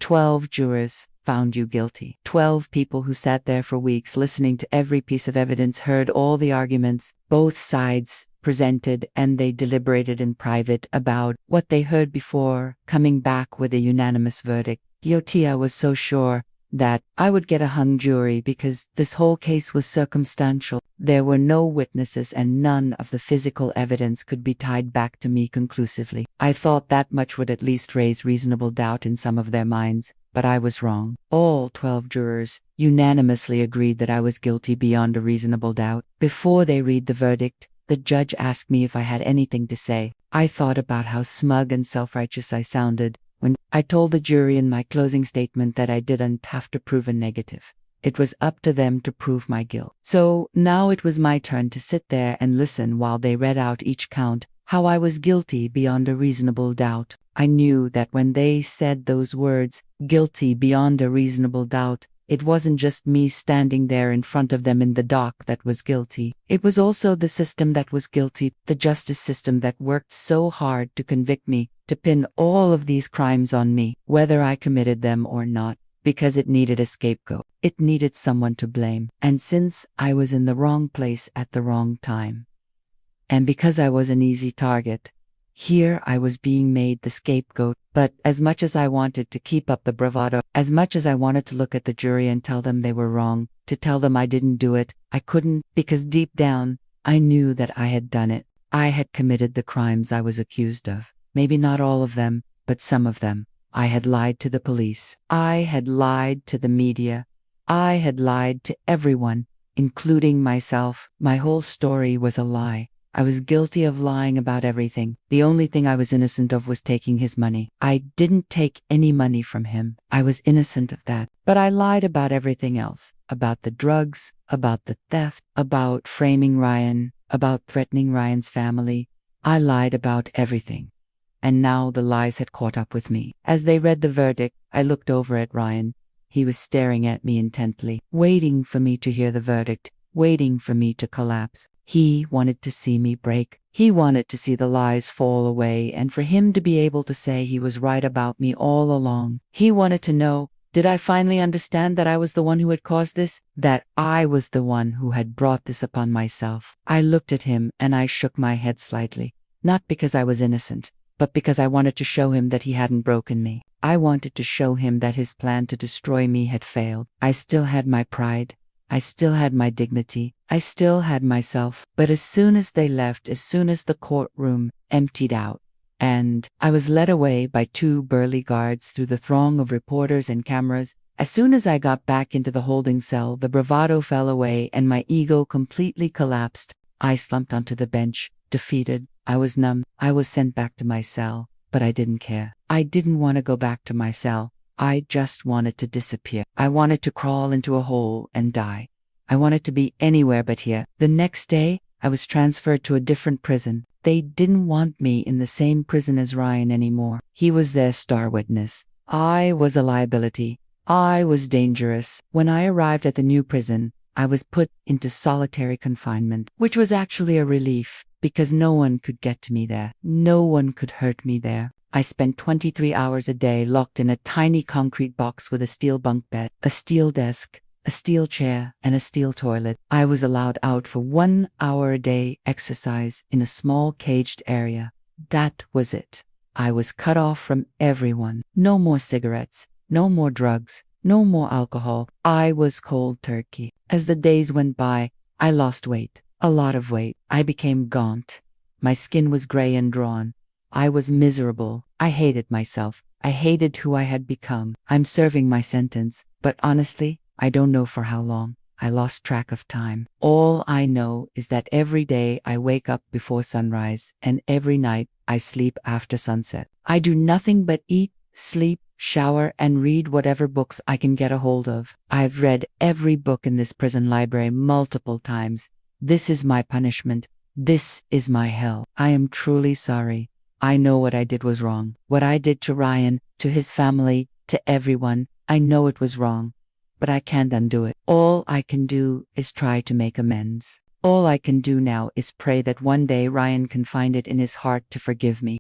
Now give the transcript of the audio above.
12 jurors found you guilty. 12 people who sat there for weeks listening to every piece of evidence, heard all the arguments, both sides presented, and they deliberated in private about what they heard before coming back with a unanimous verdict. Guilty. I was so sure that I would get a hung jury because this whole case was circumstantial. There were no witnesses and none of the physical evidence could be tied back to me conclusively. I thought that much would at least raise reasonable doubt in some of their minds, but I was wrong. All 12 jurors unanimously agreed that I was guilty beyond a reasonable doubt. Before they read the verdict, the judge asked me if I had anything to say. I thought about how smug and self-righteous I sounded when I told the jury in my closing statement that I didn't have to prove a negative. It was up to them to prove my guilt. So now it was my turn to sit there and listen while they read out each count, how I was guilty beyond a reasonable doubt. I knew that when they said those words, guilty beyond a reasonable doubt, it wasn't just me standing there in front of them in the dock that was guilty. It was also the system that was guilty, the justice system that worked so hard to convict me, to pin all of these crimes on me, whether I committed them or not, because it needed a scapegoat. It needed someone to blame. And since I was in the wrong place at the wrong time, and because I was an easy target, here I was being made the scapegoat. But as much as I wanted to keep up the bravado, as much as I wanted to look at the jury and tell them they were wrong, to tell them I didn't do it, I couldn't, because deep down, I knew that I had done it. I had committed the crimes I was accused of. Maybe not all of them, but some of them. I had lied to the police. I had lied to the media. I had lied to everyone, including myself. My whole story was a lie. I was guilty of lying about everything. The only thing I was innocent of was taking his money. I didn't take any money from him. I was innocent of that. But I lied about everything else. About the drugs, about the theft, about framing Ryan, about threatening Ryan's family. I lied about everything. And now the lies had caught up with me. As they read the verdict, I looked over at Ryan. He was staring at me intently, waiting for me to hear the verdict, waiting for me to collapse. He wanted to see me break. He wanted to see the lies fall away and for him to be able to say he was right about me all along. He wanted to know, did I finally understand that I was the one who had caused this? That I was the one who had brought this upon myself? I looked at him and I shook my head slightly. Not because I was innocent, but because I wanted to show him that he hadn't broken me. I wanted to show him that his plan to destroy me had failed. I still had my pride. I still had my dignity. I still had myself. But as soon as they left, as soon as the courtroom emptied out, and I was led away by 2 burly guards through the throng of reporters and cameras, as soon as I got back into the holding cell, the bravado fell away and my ego completely collapsed. I slumped onto the bench, defeated. I was numb. I was sent back to my cell, but I didn't care. I didn't want to go back to my cell. I just wanted to disappear. I wanted to crawl into a hole and die. I wanted to be anywhere but here. The next day, I was transferred to a different prison. They didn't want me in the same prison as Ryan anymore. He was their star witness. I was a liability. I was dangerous. When I arrived at the new prison, I was put into solitary confinement, which was actually a relief because no one could get to me there. No one could hurt me there. I spent 23 hours a day locked in a tiny concrete box with a steel bunk bed, a steel desk, a steel chair, and a steel toilet. I was allowed out for 1 hour a day exercise in a small caged area. That was it. I was cut off from everyone. No more cigarettes, no more drugs, no more alcohol. I was cold turkey. As the days went by, I lost weight, a lot of weight. I became gaunt. My skin was gray and drawn. I was miserable. I hated myself. I hated who I had become. I'm serving my sentence, but honestly, I don't know for how long. I lost track of time. All I know is that every day I wake up before sunrise, and every night I sleep after sunset. I do nothing but eat, sleep, shower, and read whatever books I can get a hold of. I've read every book in this prison library multiple times. This is my punishment. This is my hell. I am truly sorry. I know what I did was wrong. What I did to Ryan, to his family, to everyone, I know it was wrong. But I can't undo it. All I can do is try to make amends. All I can do now is pray that one day Ryan can find it in his heart to forgive me.